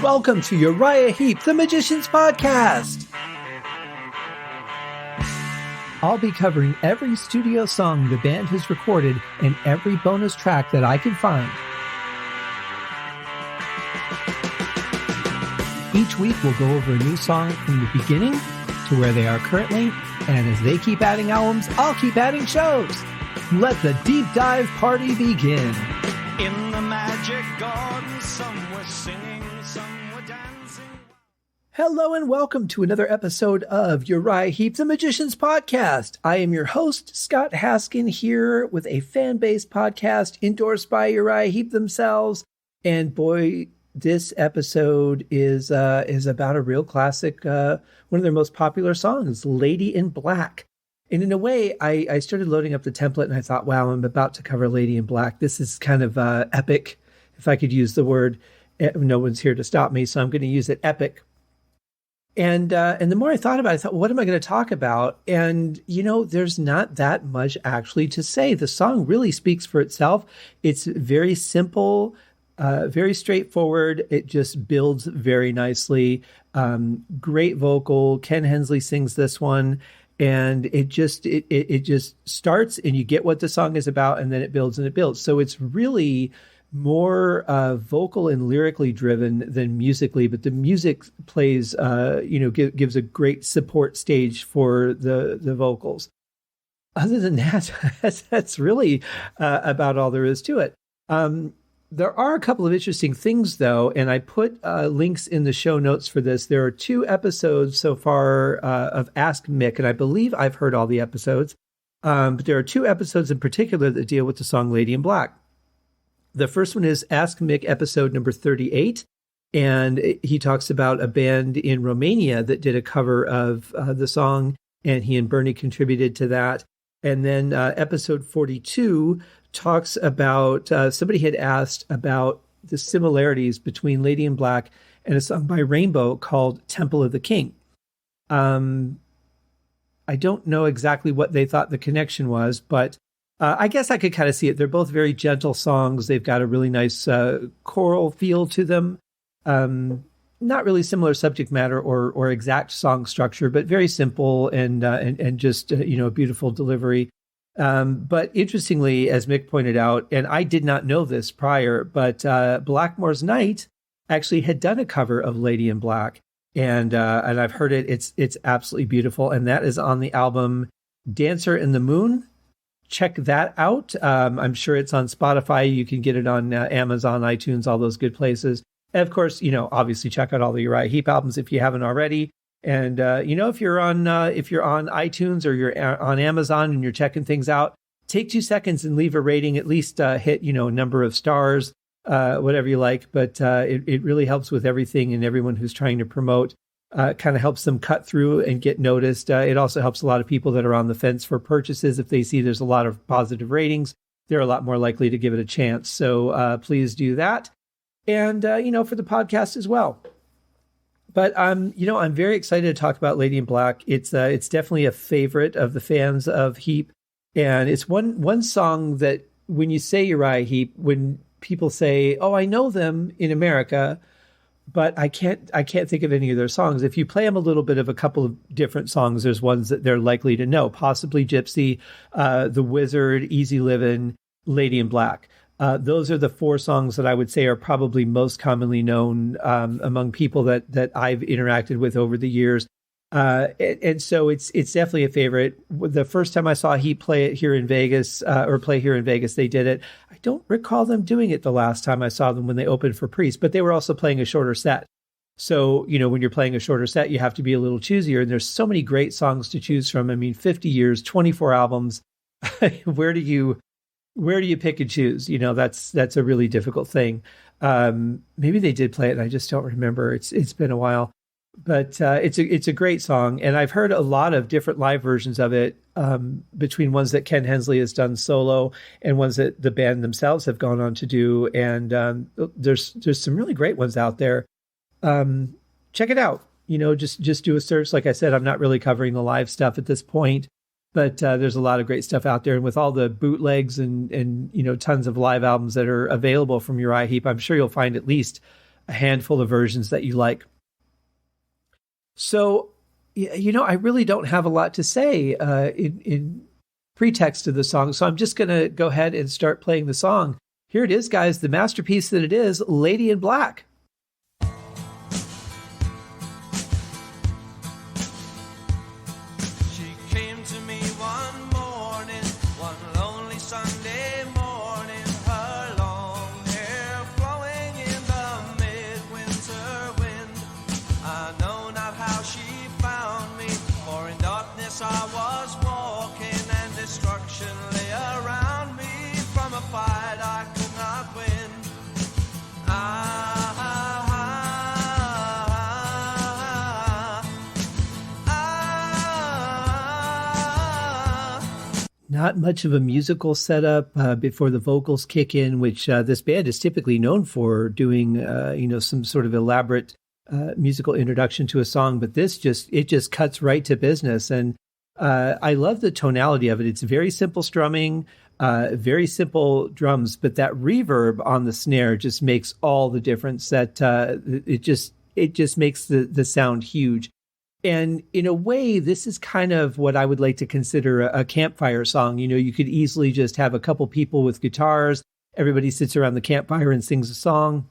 Welcome to Uriah Heep, the Magician's Podcast. I'll be covering every studio song the band has recorded and every bonus track that I can find. Each week we'll go over a new song from the beginning to where they are currently, and as they keep adding albums, I'll keep adding shows. Let the deep dive party begin. In the magic garden, some were singing, some were dancing. Hello and welcome to another episode of Uriah Heep, the Magician's Podcast. I am your host, Scott Haskin, here with a fan-based podcast endorsed by Uriah Heep themselves. And boy, this episode is about a real classic, one of their most popular songs, Lady in Black. And in a way, I started loading up the template and I thought, wow, I'm about to cover Lady in Black. This is kind of epic, if I could use the word. No one's here to stop me, so I'm going to use it, epic. And the more I thought about it, I thought, well, what am I going to talk about? And, you know, there's not that much actually to say. The song really speaks for itself. It's very simple, very straightforward. It just builds very nicely. Great vocal. Ken Hensley sings this one. And it just starts and you get what the song is about, and then it builds and it builds. So it's really more vocal and lyrically driven than musically, but the music plays, gives a great support stage for the vocals. Other than that, that's really about all there is to it. There are a couple of interesting things, though, and I put links in the show notes for this. There are 2 episodes so far of Ask Mick, and I believe I've heard all the episodes. But there are 2 episodes in particular that deal with the song Lady in Black. The first one is Ask Mick episode number 38, and he talks about a band in Romania that did a cover of the song, and he and Bernie contributed to that. And then episode 42 talks about, somebody had asked about the similarities between Lady in Black and a song by Rainbow called Temple of the King. I don't know exactly what they thought the connection was, but I guess I could kind of see it. They're both very gentle songs. They've got a really nice choral feel to them. Not really similar subject matter or exact song structure, but very simple and just a beautiful delivery. But interestingly, as Mick pointed out, and I did not know this prior, but Blackmore's Night actually had done a cover of Lady in Black, and I've heard it. It's absolutely beautiful, and that is on the album Dancer in the Moon. Check that out. I'm sure it's on Spotify. You can get it on Amazon, iTunes, all those good places. And of course, obviously check out all the Uriah Heep albums if you haven't already. And, if you're on iTunes or you're on Amazon and you're checking things out, take 2 seconds and leave a rating, at least hit, a number of stars, whatever you like. But it really helps with everything, and everyone who's trying to promote kind of helps them cut through and get noticed. It also helps a lot of people that are on the fence for purchases. If they see there's a lot of positive ratings, they're a lot more likely to give it a chance. So please do that. And, for the podcast as well. But I'm very excited to talk about Lady in Black. It's definitely a favorite of the fans of Heep, and it's one song that when you say Uriah Heep, when people say, "Oh, I know them in America," but I can't think of any of their songs. If you play them a little bit of a couple of different songs, there's ones that they're likely to know, possibly Gypsy, The Wizard, Easy Livin', Lady in Black. Those are the 4 songs that I would say are probably most commonly known among people that I've interacted with over the years. And so it's definitely a favorite. The first time I saw Heep play it here in Vegas, they did it. I don't recall them doing it the last time I saw them when they opened for Priest, but they were also playing a shorter set. So, when you're playing a shorter set, you have to be a little choosier. And there's so many great songs to choose from. I mean, 50 years, 24 albums. Where do you pick and choose? That's a really difficult thing. Maybe they did play it and I just don't remember. It's been a while, but it's a great song. And I've heard a lot of different live versions of it, between ones that Ken Hensley has done solo and ones that the band themselves have gone on to do. And there's some really great ones out there. Check it out. Just do a search. Like I said, I'm not really covering the live stuff at this point. But there's a lot of great stuff out there. And with all the bootlegs and tons of live albums that are available from Uriah Heep, I'm sure you'll find at least a handful of versions that you like. So, I really don't have a lot to say in pretext to the song, so I'm just going to go ahead and start playing the song. Here it is, guys, the masterpiece that it is, Lady in Black. I was walking and destruction lay around me from a fight I could not win. Not much of a musical setup before the vocals kick in, which this band is typically known for doing, some sort of elaborate musical introduction to a song. But this just cuts right to business. And I love the tonality of it. It's very simple strumming, very simple drums, but that reverb on the snare just makes all the difference. That it just makes the sound huge. And in a way, this is kind of what I would like to consider a campfire song. You could easily just have a couple people with guitars. Everybody sits around the campfire and sings a song.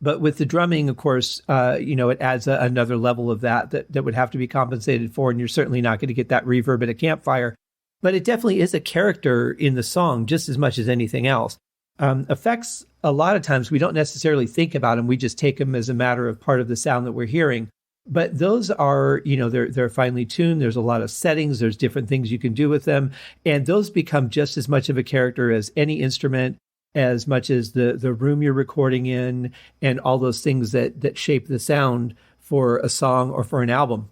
But with the drumming, of course, it adds another level of that would have to be compensated for. And you're certainly not going to get that reverb at a campfire. But it definitely is a character in the song just as much as anything else. Effects, a lot of times, we don't necessarily think about them. We just take them as a matter of part of the sound that we're hearing. But those are, they're finely tuned. There's a lot of settings. There's different things you can do with them. And those become just as much of a character as any instrument, as much as the room you're recording in, and all those things that shape the sound for a song or for an album.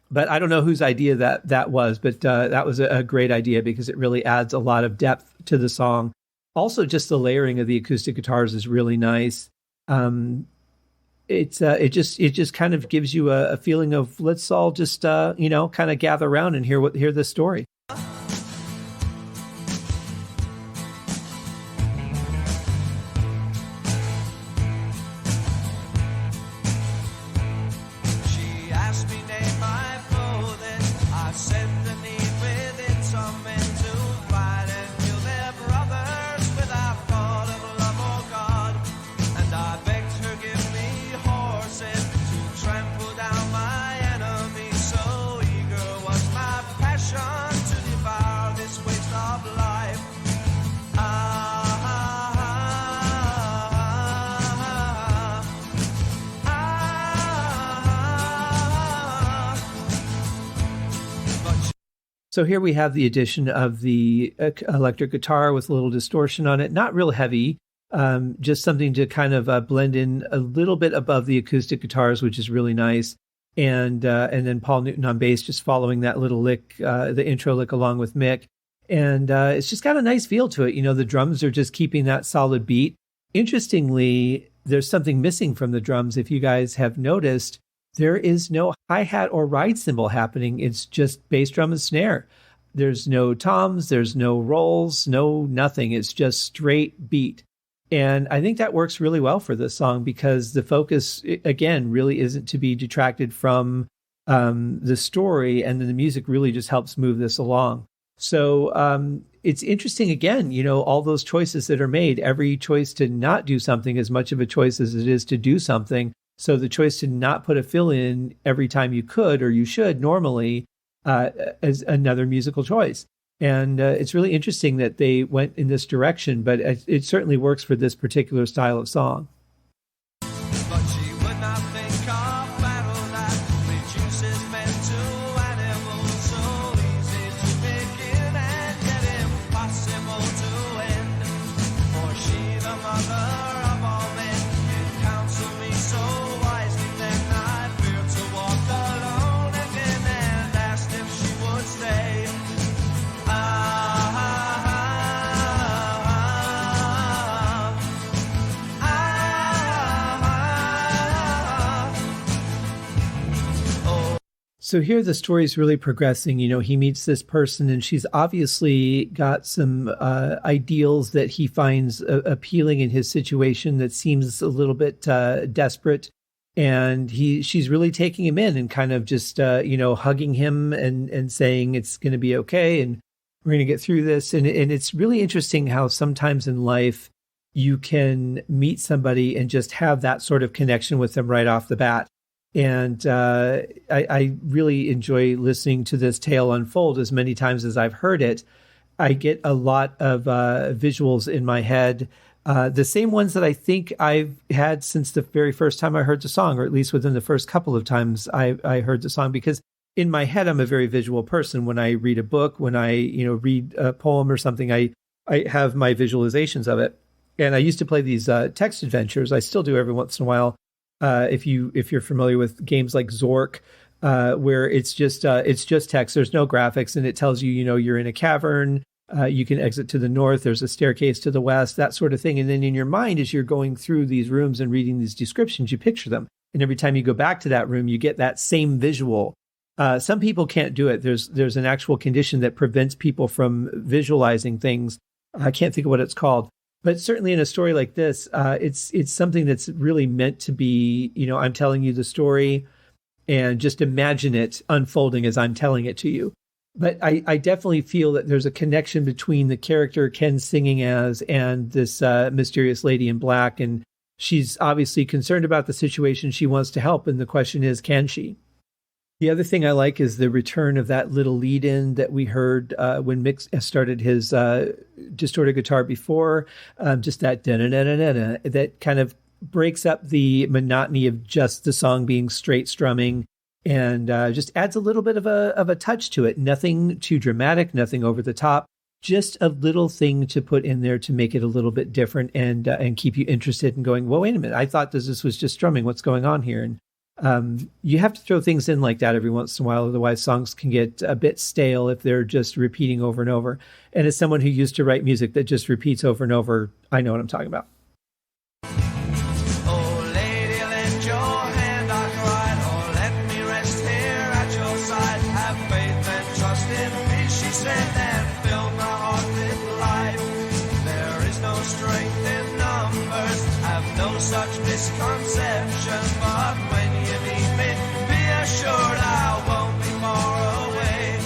But I don't know whose idea that was, but that was a great idea because it really adds a lot of depth to the song. Also, just the layering of the acoustic guitars is really nice. It just kind of gives you a feeling of let's all just kind of gather around and hear the story. So here we have the addition of the electric guitar with a little distortion on it. Not real heavy, just something to kind of blend in a little bit above the acoustic guitars, which is really nice. And then Paul Newton on bass, just following that little lick, the intro lick along with Mick. And it's just got a nice feel to it. The drums are just keeping that solid beat. Interestingly, there's something missing from the drums. If you guys have noticed, there is no hi-hat or ride cymbal happening. It's just bass drum and snare. There's no toms, there's no rolls, no nothing. It's just straight beat. And I think that works really well for this song because the focus, again, really isn't to be detracted from the story, and then the music really just helps move this along. So it's interesting, again, all those choices that are made. Every choice to not do something is much of a choice as it is to do something. So the choice to not put a fill in every time you could or you should normally is another musical choice. And it's really interesting that they went in this direction, but it certainly works for this particular style of song. But she would not think of battle that reduces men to animals, so easy to begin and yet impossible to end. For she, the mother of all men, did counsel me so wisely, then I feared to walk alone again and asked if she would stay. So here the story is really progressing. He meets this person and she's obviously got some ideals that he finds appealing in his situation that seems a little bit desperate. And she's really taking him in and kind of just, hugging him and saying it's going to be okay. And we're going to get through this. And it's really interesting how sometimes in life you can meet somebody and just have that sort of connection with them right off the bat. And I really enjoy listening to this tale unfold as many times as I've heard it. I get a lot of visuals in my head, the same ones that I think I've had since the very first time I heard the song, or at least within the first couple of times I heard the song, because in my head, I'm a very visual person. When I read a book, when I read a poem or something, I have my visualizations of it. And I used to play these text adventures. I still do every once in a while. If you're familiar with games like Zork, where it's just text, there's no graphics, and it tells you, you're in a cavern, you can exit to the north, there's a staircase to the west, that sort of thing. And then in your mind, as you're going through these rooms and reading these descriptions, you picture them. And every time you go back to that room, you get that same visual. Some people can't do it. There's an actual condition that prevents people from visualizing things. I can't think of what it's called. But certainly in a story like this, it's something that's really meant to be, I'm telling you the story and just imagine it unfolding as I'm telling it to you. But I definitely feel that there's a connection between the character Ken's singing as and this mysterious lady in black. And she's obviously concerned about the situation. She wants to help. And the question is, can she? The other thing I like is the return of that little lead-in that we heard when Mick started his distorted guitar before, just that da-da-da-da-da, that kind of breaks up the monotony of just the song being straight strumming and just adds a little bit of a touch to it. Nothing too dramatic, nothing over the top, just a little thing to put in there to make it a little bit different and keep you interested in going, well, wait a minute, I thought this was just strumming. What's going on here? And you have to throw things in like that every once in a while. Otherwise, songs can get a bit stale if they're just repeating over and over. And as someone who used to write music that just repeats over and over, I know what I'm talking about. Oh, lady, lend your hand, I cried. Oh, let me rest here at your side. Have faith and trust in me, she said, and fill my heart with life. There is no strength in numbers, have no such misconception, but when you need me, be assured I won't be far away.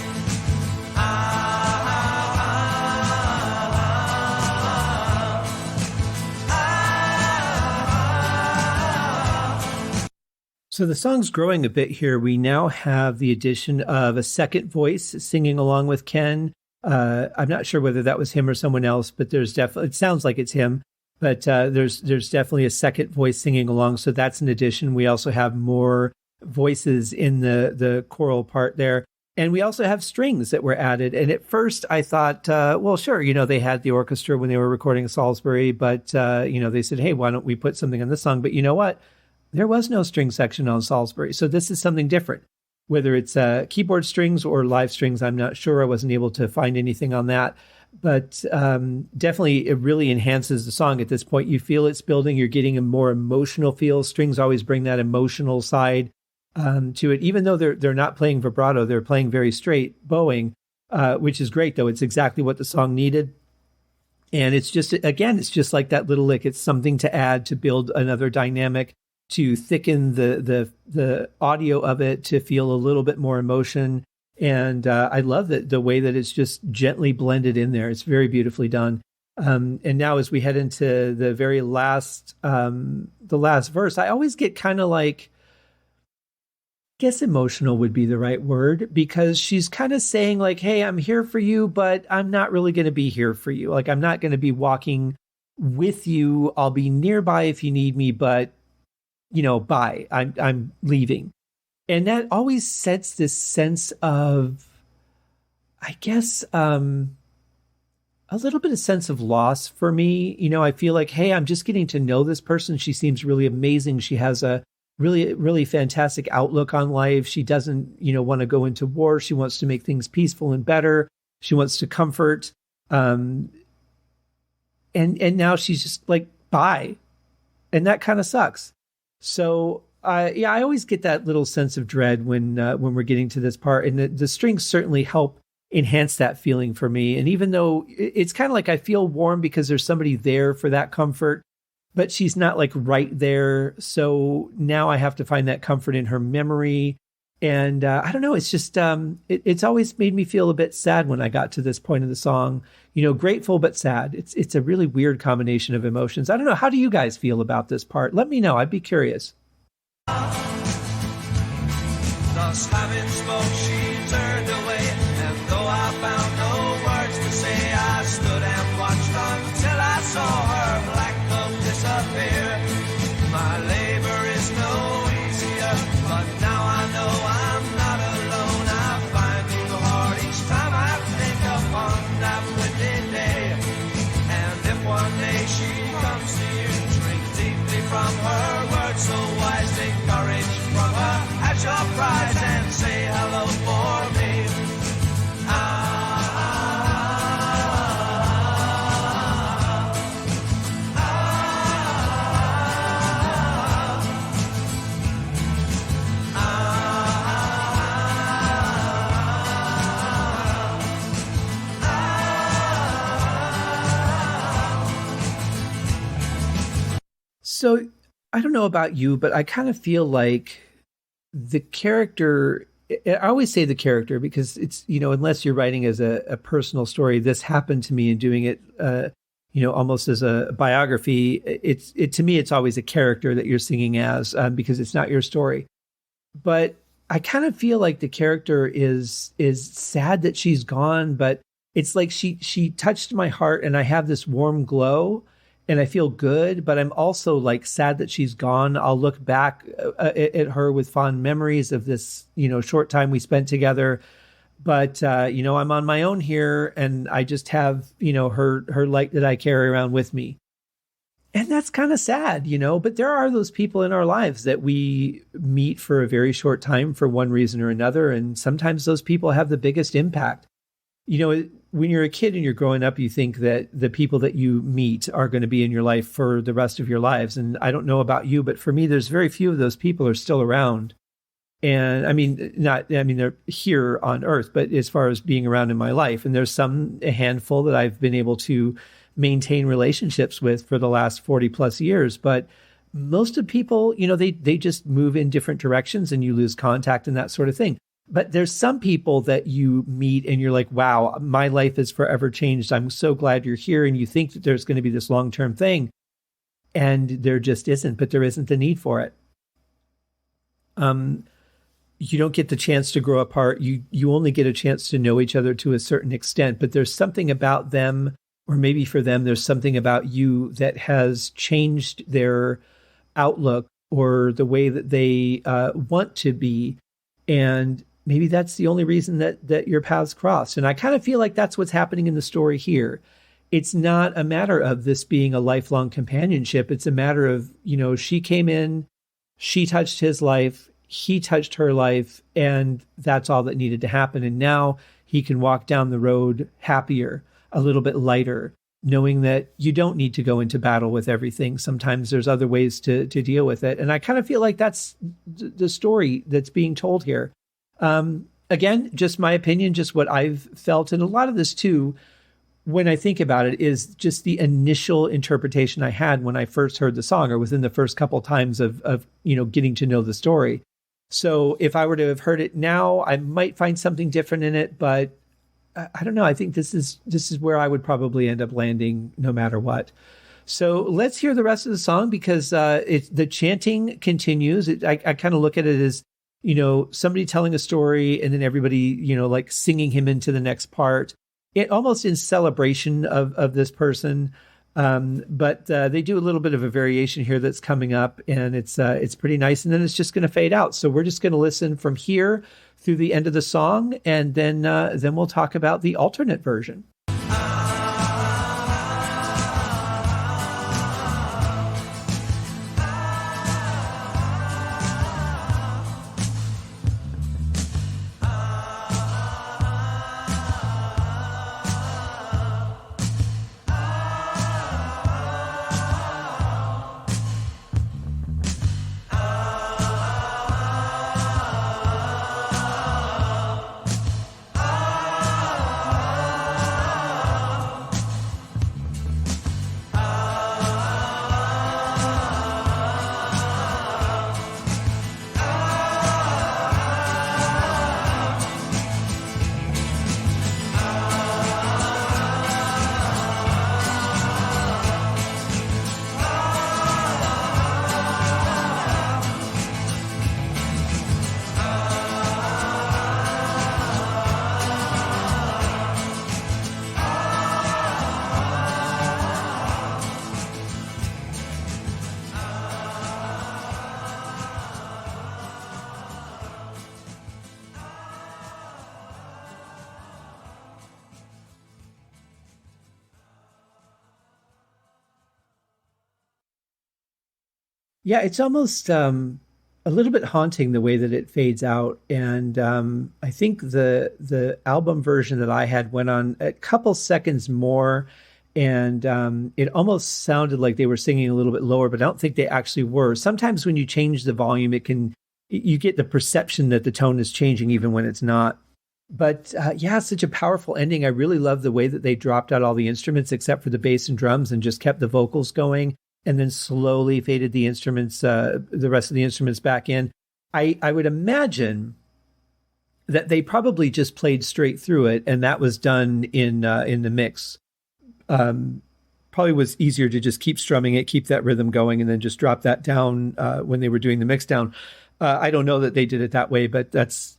So the song's growing a bit here. We now have the addition of a second voice singing along with Ken. I'm not sure whether that was him or someone else, but there's definitely, it sounds like it's him. But there's definitely a second voice singing along, so that's an addition. We also have more voices in the choral part there. And we also have strings that were added. And at first I thought, well, sure, they had the orchestra when they were recording Salisbury, but, they said, hey, why don't we put something on this song? But you know what? There was no string section on Salisbury, so this is something different. Whether it's keyboard strings or live strings, I'm not sure. I wasn't able to find anything on that. But definitely it really enhances the song at this point. You feel it's building. You're getting a more emotional feel. Strings always bring that emotional side to it. Even though they're not playing vibrato, they're playing very straight bowing, which is great, though. It's exactly what the song needed. And it's just like that little lick. It's something to add to build another dynamic, to thicken the audio of it, to feel a little bit more emotion. And I love the way that it's just gently blended in there. It's very beautifully done. And now as we head into the very last, the last verse, I always get kind of like, I guess emotional would be the right word, because she's kind of saying like, hey, I'm here for you, but I'm not really going to be here for you. Like, I'm not going to be walking with you. I'll be nearby if you need me, but bye. I'm leaving. And that always sets this sense of, I guess, a little bit of sense of loss for me. I feel like, hey, I'm just getting to know this person. She seems really amazing. She has a really, really fantastic outlook on life. She doesn't, want to go into war. She wants to make things peaceful and better. She wants to comfort. And now she's just like, bye. And that kind of sucks. So yeah, I always get that little sense of dread when we're getting to this part, and the strings certainly help enhance that feeling for me. And even though it's kind of like I feel warm because there's somebody there for that comfort, but she's not like right there. So now I have to find that comfort in her memory. And I don't know, it's just, it's always made me feel a bit sad when I got to this point of the song, grateful but sad. It's a really weird combination of emotions. I don't know. How do you guys feel about this part? Let me know. I'd be curious. Thus having spoke, she turned away, and though I found no words to say, I stood and watched until I saw her black cloak disappear. My labor is no easier, but now I know I'm not alone. I find new heart each time I think upon that windy day. And if one day she comes to you, drink deeply from her words so wisely, courage from her at your prize, and say hello for me. So I don't know about you, but I kind of feel like the character, I always say the character because it's, unless you're writing as a personal story, this happened to me, and doing it, almost as a biography, to me, it's always a character that you're singing as, because it's not your story. But I kind of feel like the character is sad that she's gone, but it's like she touched my heart, and I have this warm glow. And I feel good, but I'm also like sad that she's gone. I'll look back at her with fond memories of this, short time we spent together. But, I'm on my own here, and I just have, her light that I carry around with me. And that's kind of sad, but there are those people in our lives that we meet for a very short time for one reason or another. And sometimes those people have the biggest impact. When you're a kid and you're growing up, you think that the people that you meet are going to be in your life for the rest of your lives. And I don't know about you, but for me, there's very few of those people are still around. And they're here on earth, but as far as being around in my life, and there's a handful that I've been able to maintain relationships with for the last 40 plus years. But most of people, they just move in different directions, and you lose contact and that sort of thing. But there's some people that you meet and you're like, wow, my life is forever changed. I'm so glad you're here. And you think that there's going to be this long-term thing, and there just isn't, but there isn't the need for it. You don't get the chance to grow apart. You only get a chance to know each other to a certain extent, but there's something about them, or maybe for them, there's something about you that has changed their outlook or the way that they want to be. And maybe that's the only reason that your paths crossed. And I kind of feel like that's what's happening in the story here. It's not a matter of this being a lifelong companionship. It's a matter of, she came in, she touched his life, he touched her life, and that's all that needed to happen. And now he can walk down the road happier, a little bit lighter, knowing that you don't need to go into battle with everything. Sometimes there's other ways to deal with it. And I kind of feel like that's the story that's being told here. Again, just my opinion, just what I've felt. And a lot of this too, when I think about it, is just the initial interpretation I had when I first heard the song, or within the first couple times of getting to know the story. So if I were to have heard it now, I might find something different in it, but I don't know. I think this is where I would probably end up landing no matter what. So let's hear the rest of the song, because the chanting continues. I kind of look at it as, somebody telling a story and then everybody, like singing him into the next part. It almost in celebration of this person. But they do a little bit of a variation here that's coming up, and it's pretty nice. And then it's just going to fade out. So we're just going to listen from here through the end of the song, and then we'll talk about the alternate version. Yeah, it's almost a little bit haunting the way that it fades out. And I think the album version that I had went on a couple seconds more, and it almost sounded like they were singing a little bit lower, but I don't think they actually were. Sometimes when you change the volume, you get the perception that the tone is changing even when it's not. But yeah, such a powerful ending. I really love the way that they dropped out all the instruments except for the bass and drums and just kept the vocals going, and then slowly faded the instruments, the rest of the instruments back in. I would imagine that they probably just played straight through it, and that was done in the mix. Probably was easier to just keep strumming it, keep that rhythm going, and then just drop that down when they were doing the mix down. I don't know that they did it that way, but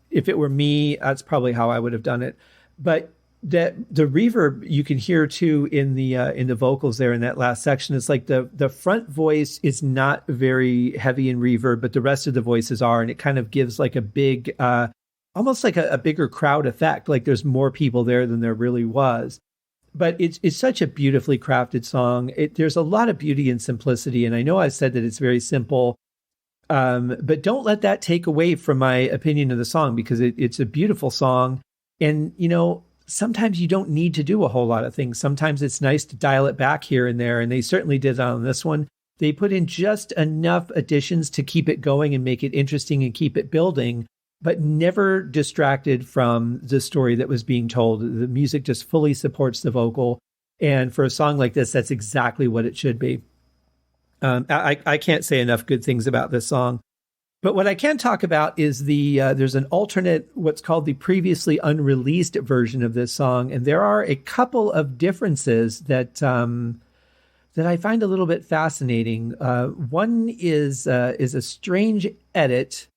if it were me, that's probably how I would have done it. But the reverb you can hear too in the vocals there in that last section. It's like the front voice is not very heavy in reverb, but the rest of the voices are, and it kind of gives like a big, almost like a bigger crowd effect. Like there's more people there than there really was. But it's such a beautifully crafted song. There's a lot of beauty and simplicity, and I know I've said that it's very simple. But don't let that take away from my opinion of the song, because it's a beautiful song. And, sometimes you don't need to do a whole lot of things. Sometimes it's nice to dial it back here and there. And they certainly did on this one. They put in just enough additions to keep it going and make it interesting and keep it building, but never distracted from the story that was being told. The music just fully supports the vocal. And for a song like this, that's exactly what it should be. I can't say enough good things about this song. But what I can talk about is there's an alternate, what's called the previously unreleased version of this song. And there are a couple of differences that I find a little bit fascinating. One is a strange edit,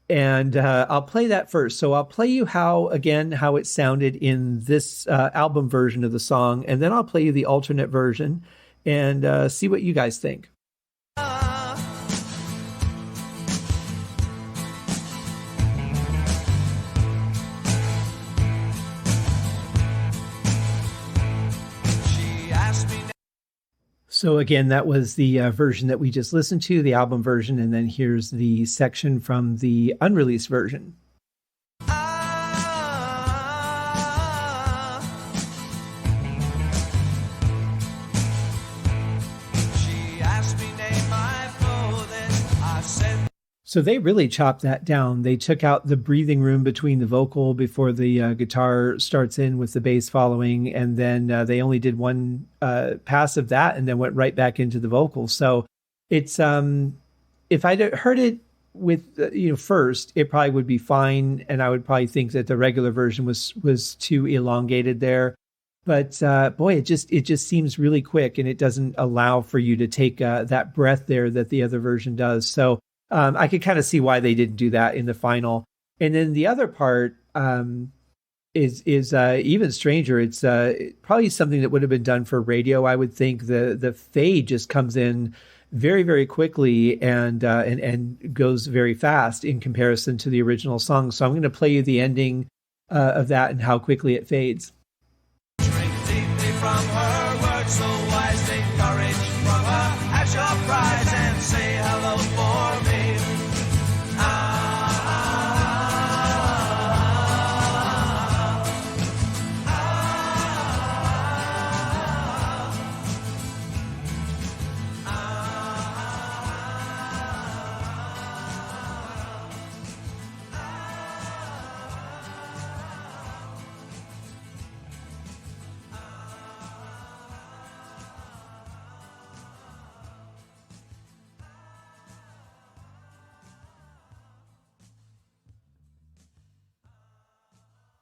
and I'll play that first. So I'll play you how it sounded in this album version of the song, and then I'll play you the alternate version and see what you guys think. So again, that was the version that we just listened to, the album version, and then here's the section from the unreleased version. So they really chopped that down. They took out the breathing room between the vocal before the guitar starts in with the bass following. And then they only did one pass of that and then went right back into the vocals. So it's, if I'd heard it with, first, it probably would be fine. And I would probably think that the regular version was too elongated there. But boy, it just seems really quick, and it doesn't allow for you to take that breath there that the other version does. So I could kind of see why they didn't do that in the final. And then the other part is even stranger. It's probably something that would have been done for radio. I would think the fade just comes in very, very quickly and goes very fast in comparison to the original song. So I'm going to play you the ending of that and how quickly it fades. Drink deeply from her words so wisely, courage from her at your prize, and say hello for me.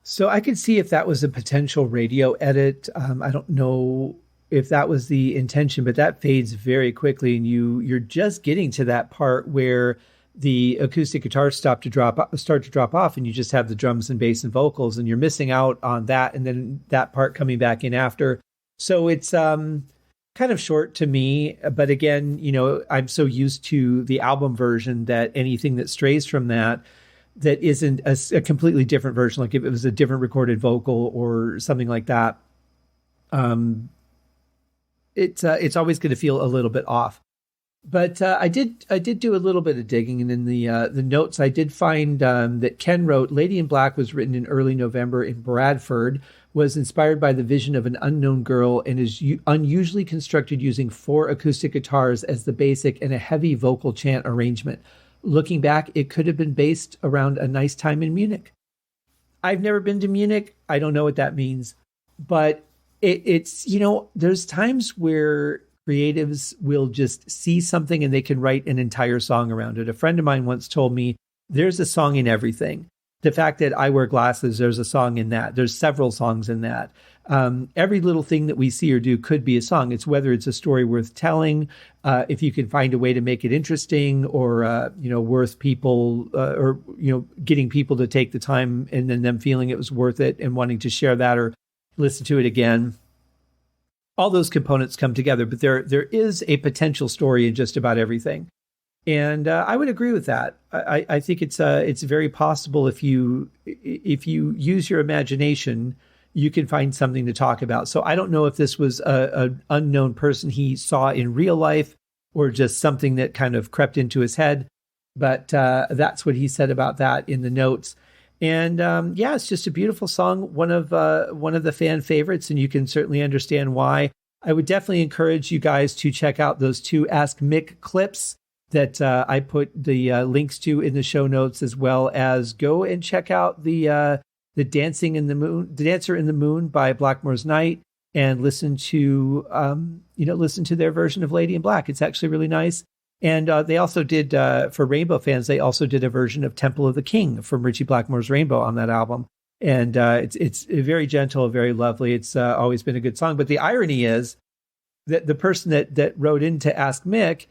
So I could see if that was a potential radio edit. I don't know if that was the intention, but that fades very quickly, and you're just getting to that part where the acoustic guitars start to drop off, and you just have the drums and bass and vocals, and you're missing out on that, and then that part coming back in after. So it's kind of short to me, but again, I'm so used to the album version that anything that strays from that isn't a completely different version, like if it was a different recorded vocal or something like that, it's always going to feel a little bit off. But I did do a little bit of digging, and in the notes I did find that Ken wrote, "Lady in Black was written in early November in Bradford, was inspired by the vision of an unknown girl, and is unusually constructed using 4 acoustic guitars as the basic and a heavy vocal chant arrangement. Looking back, it could have been based around a nice time in Munich." I've never been to Munich. I don't know what that means, but it's, there's times where creatives will just see something and they can write an entire song around it. A friend of mine once told me, there's a song in everything. The fact that I wear glasses, there's a song in that. There's several songs in that. Every little thing that we see or do could be a song. It's whether it's a story worth telling, if you can find a way to make it interesting, or worth people, or getting people to take the time and then them feeling it was worth it and wanting to share that or listen to it again. All those components come together, but there is a potential story in just about everything. And I would agree with that. I think it's very possible if you use your imagination, you can find something to talk about. So I don't know if this was an unknown person he saw in real life or just something that kind of crept into his head, but that's what he said about that in the notes. And it's just a beautiful song, one of the fan favorites, and you can certainly understand why. I would definitely encourage you guys to check out those 2 Ask Mick clips that I put the links to in the show notes, as well as go and check out the Dancer in the Moon by Blackmore's Night, and listen to their version of Lady in Black. It's actually really nice. And they also did, for Rainbow fans, they also did a version of Temple of the King from Ritchie Blackmore's Rainbow on that album. And it's very gentle, very lovely. It's always been a good song. But the irony is that the person that wrote in to Ask Mick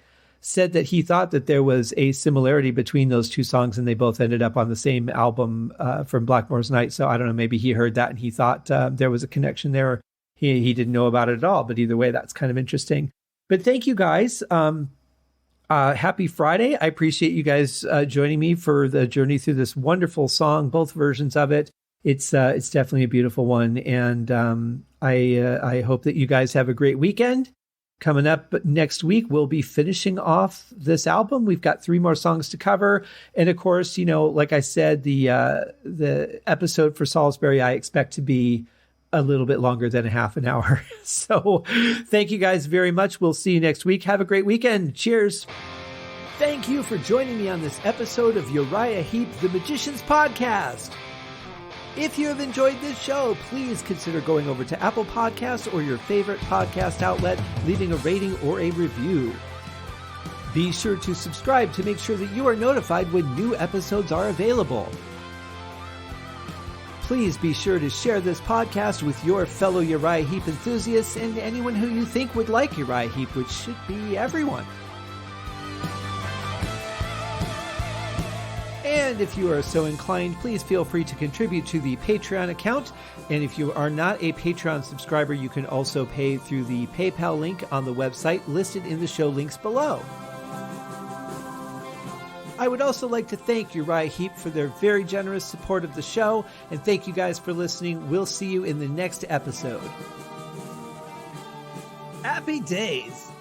said that he thought that there was a similarity between those 2 songs, and they both ended up on the same album from Blackmore's Night. So I don't know, maybe he heard that and he thought there was a connection there. Or he didn't know about it at all. But either way, that's kind of interesting. But thank you guys. Happy Friday. I appreciate you guys joining me for the journey through this wonderful song, both versions of it. It's definitely a beautiful one. And I hope that you guys have a great weekend. Coming up next week, we'll be finishing off this album. We've got 3 more songs to cover. And of course, like I said, the episode for Salisbury, I expect to be a little bit longer than a half an hour. So thank you guys very much. We'll see you next week. Have a great weekend. Cheers. Thank you for joining me on this episode of Uriah Heep, the Magician's Podcast. If you have enjoyed this show, please consider going over to Apple Podcasts or your favorite podcast outlet, leaving a rating or a review. Be sure to subscribe to make sure that you are notified when new episodes are available. Please be sure to share this podcast with your fellow Uriah Heep enthusiasts and anyone who you think would like Uriah Heep, which should be everyone. And if you are so inclined, please feel free to contribute to the Patreon account. And if you are not a Patreon subscriber, you can also pay through the PayPal link on the website listed in the show links below. I would also like to thank Uriah Heep for their very generous support of the show, and thank you guys for listening. We'll see you in the next episode. Happy days!